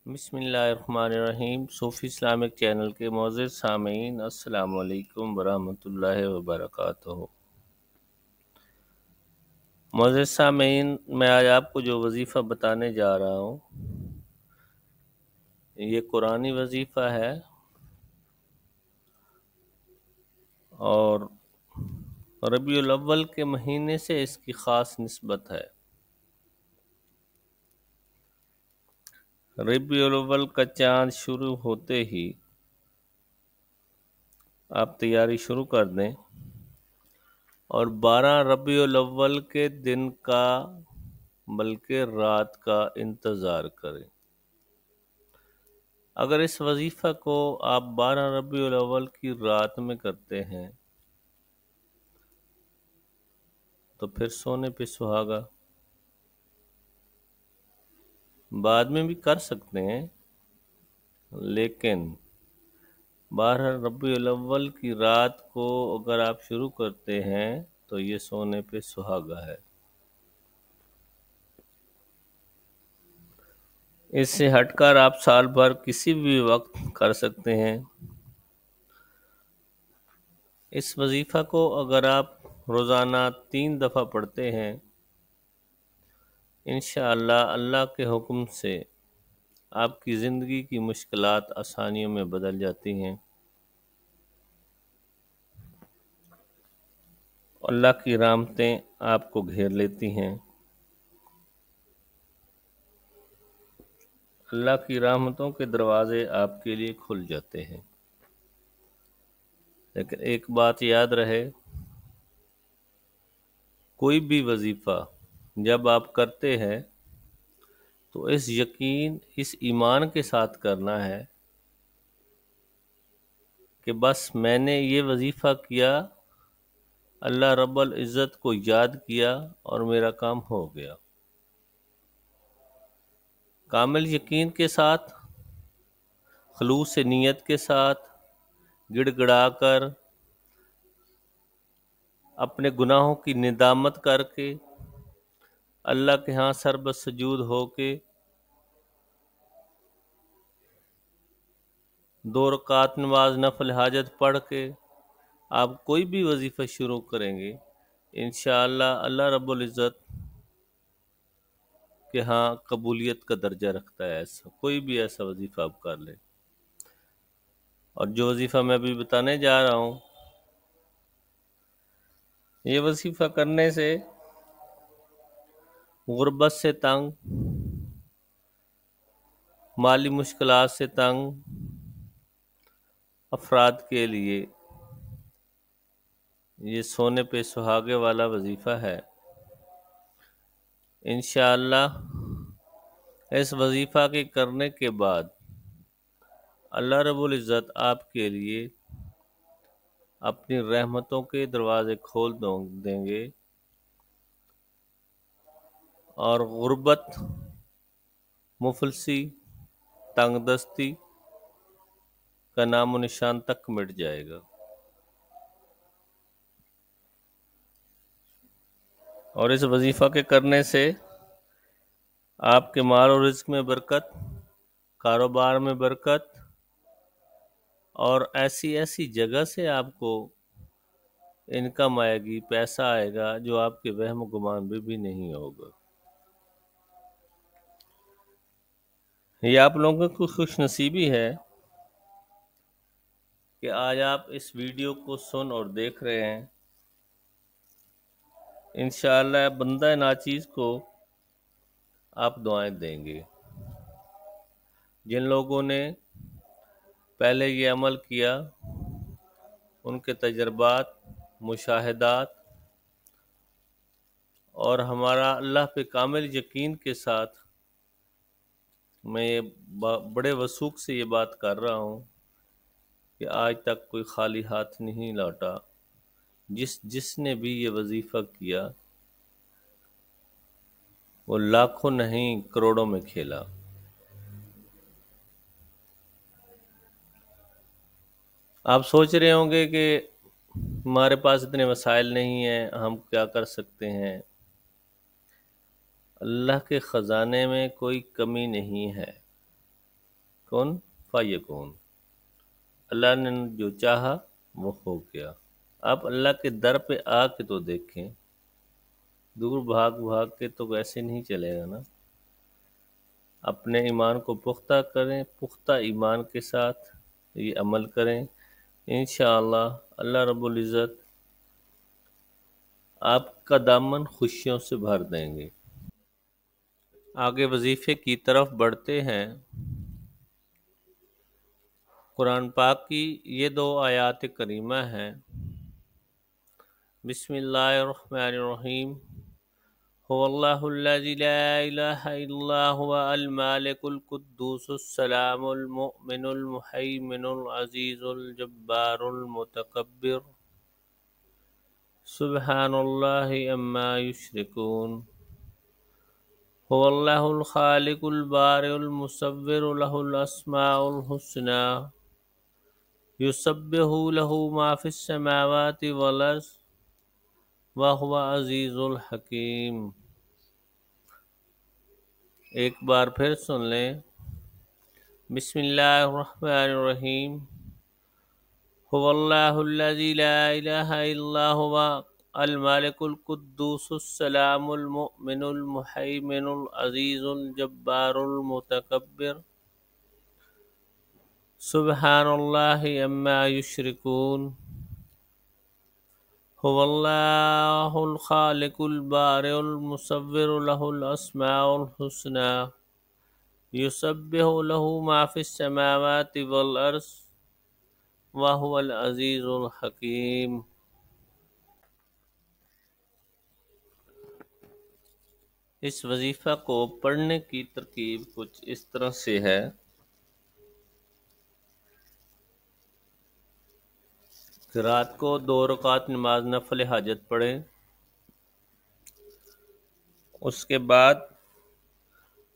بسم اللہ الرحمن الرحیم صوفی اسلامک چینل کے معزز سامعین، السلام علیکم ورحمۃ اللہ وبرکاتہ۔ معزز سامعین، میں آج آپ کو جو وظیفہ بتانے جا رہا ہوں یہ قرآنی وظیفہ ہے، اور ربیع الاول کے مہینے سے اس کی خاص نسبت ہے۔ ربیع الاول کا چاند شروع ہوتے ہی آپ تیاری شروع کر دیں اور 12 ربیع الاول کے دن کا بلکہ رات کا انتظار کریں۔ اگر اس وظیفہ کو آپ 12 ربیع الاول کی رات میں کرتے ہیں تو پھر سونے پہ سہاگا۔ بعد میں بھی کر سکتے ہیں، لیکن 12 ربیع الاول کی رات کو اگر آپ شروع کرتے ہیں تو یہ سونے پہ سہاگا ہے۔ اس سے ہٹ کر آپ سال بھر کسی بھی وقت کر سکتے ہیں۔ اس وظیفہ کو اگر آپ روزانہ 3 دفعہ پڑھتے ہیں، انشاءاللہ اللہ کے حکم سے آپ کی زندگی کی مشکلات آسانیوں میں بدل جاتی ہیں، اللہ کی رحمتیں آپ کو گھیر لیتی ہیں۔ اللہ کی رحمتوں کے دروازے آپ کے لیے کھل جاتے ہیں۔ لیکن ایک بات یاد رہے، کوئی بھی وظیفہ جب آپ کرتے ہیں تو اس ایمان کے ساتھ کرنا ہے کہ بس میں نے یہ وظیفہ کیا، اللہ رب العزت کو یاد کیا اور میرا کام ہو گیا۔ کامل یقین کے ساتھ، خلوص نیت کے ساتھ، گڑ گڑا کر، اپنے گناہوں کی ندامت کر کے، اللہ کے ہاں سر بسجود ہو کے 2 رکعت نماز نفل حاجت پڑھ کے آپ کوئی بھی وظیفہ شروع کریں گے، انشاءاللہ اللہ رب العزت کہ ہاں قبولیت کا درجہ رکھتا ہے۔ ایسا کوئی بھی ایسا وظیفہ آپ کر لیں، اور جو وظیفہ میں ابھی بتانے جا رہا ہوں، یہ وظیفہ کرنے سے غربت سے تنگ، مالی مشکلات سے تنگ افراد کے لیے یہ سونے پہ سہاگے والا وظیفہ ہے۔ انشاءاللہ اس وظیفہ کے کرنے کے بعد اللہ رب العزت آپ کے لیے اپنی رحمتوں کے دروازے کھول دیں گے، اور غربت، مفلسی، تنگ دستی کا نام و نشان تک مٹ جائے گا، اور اس وظیفہ کے کرنے سے آپ کے مال و رزق میں برکت، کاروبار میں برکت، اور ایسی جگہ سے آپ کو انکم آئے گی، پیسہ آئے گا جو آپ کے وہم و گمان بھی نہیں ہوگا۔ یہ آپ لوگوں کی خوش نصیبی ہے کہ آج آپ اس ویڈیو کو سن اور دیکھ رہے ہیں۔ انشاءاللہ بندہ ناچیز کو آپ دعائیں دیں گے۔ جن لوگوں نے پہلے یہ عمل کیا، ان کے تجربات، مشاہدات اور ہمارا اللہ پہ کامل یقین کے ساتھ میں یہ بڑے وثوق سے یہ بات کر رہا ہوں کہ آج تک کوئی خالی ہاتھ نہیں لوٹا۔ جس نے بھی یہ وظیفہ کیا وہ لاکھوں نہیں کروڑوں میں کھیلا۔ آپ سوچ رہے ہوں گے کہ ہمارے پاس اتنے وسائل نہیں ہیں، ہم کیا کر سکتے ہیں؟ اللہ کے خزانے میں کوئی کمی نہیں ہے۔ کن فیکون، اللہ نے جو چاہا وہ ہو گیا۔ آپ اللہ کے در پہ آ کے تو دیکھیں، دور بھاگ بھاگ کے تو ویسے نہیں چلے گا نا۔ اپنے ایمان کو پختہ کریں، پختہ ایمان کے ساتھ یہ عمل کریں، انشاءاللہ اللہ رب العزت آپ کا دامن خوشیوں سے بھر دیں گے۔ آگے وظیفے کی طرف بڑھتے ہیں۔ قرآن پاک کی یہ 2 آیات کریمہ ہیں۔ بسم اللہ الرحمن الرحیم۔ هو اللہ الذی لا الہ الا هو المالک القدوس السلام المؤمن المہیمن العزیز الجبار المتکبر، سبحان اللہ عما یشرکون۔ هو اللہ الخالق البارئ المصور له الاسماء الحسنى یسبح له ما فی السماوات والارض وهو عزیز الحکیم۔ ایک بار پھر سن لیں۔ بسم اللہ الرحمن الرحیم۔ هو اللہ الذی لا الہ الا هو المالک القدوس السلام المؤمن المہیمن العزیز الجبار المتکبر، سبحان اللہ عما یشرکون۔ هو اللہ الخالق البارئ المصور له الاسماء الحسنى یسبح له ما فی السماوات والارض وهو العزیز الحکیم۔ اس وظیفہ کو پڑھنے کی ترکیب کچھ اس طرح سے ہے۔ کہ رات کو 2 رکعت نماز نفل حاجت پڑھیں، اس کے بعد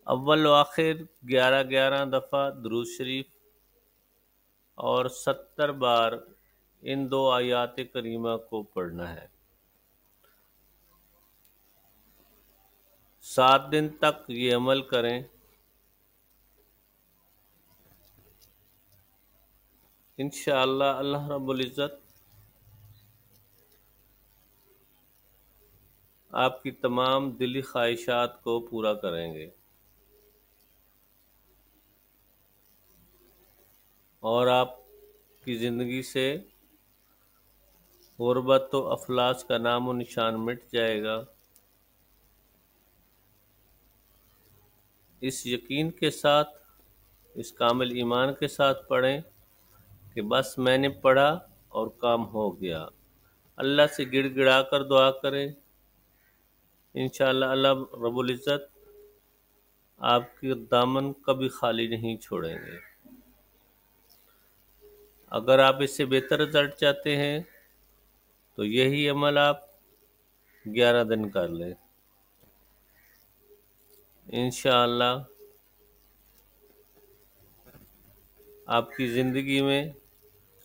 اول و آخر 11 دفعہ درود شریف اور 70 بار ان 2 آیات کریمہ کو پڑھنا ہے۔ 7 دن تک یہ عمل کریں، انشاءاللہ اللہ رب العزت آپ کی تمام دلی خواہشات کو پورا کریں گے، اور آپ کی زندگی سے غربت و افلاس کا نام و نشان مٹ جائے گا۔ اس یقین کے ساتھ، اس کامل ایمان کے ساتھ پڑھیں کہ بس میں نے پڑھا اور کام ہو گیا۔ اللہ سے گڑ گڑا کر دعا کریں، انشاءاللہ اللہ رب العزت آپ کی دامن کبھی خالی نہیں چھوڑیں گے۔ اگر آپ اس سے بہتر رزلٹ چاہتے ہیں تو یہی عمل آپ 11 دن کر لیں، انشاءاللہ آپ کی زندگی میں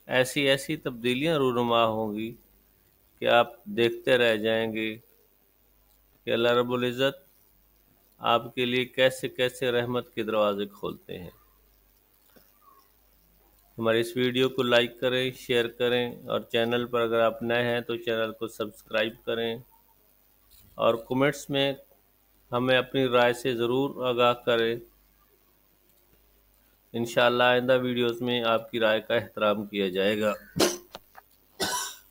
ایسی تبدیلیاں رونما ہوں گی کہ آپ دیکھتے رہ جائیں گے کہ اللہ رب العزت آپ کے لیے کیسے کیسے رحمت کے دروازے کھولتے ہیں۔ ہمارے اس ویڈیو کو لائک کریں، شیئر کریں، اور چینل پر اگر آپ نئے ہیں تو چینل کو سبسکرائب کریں، اور کمنٹس میں ہمیں اپنی رائے سے ضرور آگاہ کریں۔ انشاءاللہ آئندہ ویڈیوز میں آپ کی رائے کا احترام کیا جائے گا۔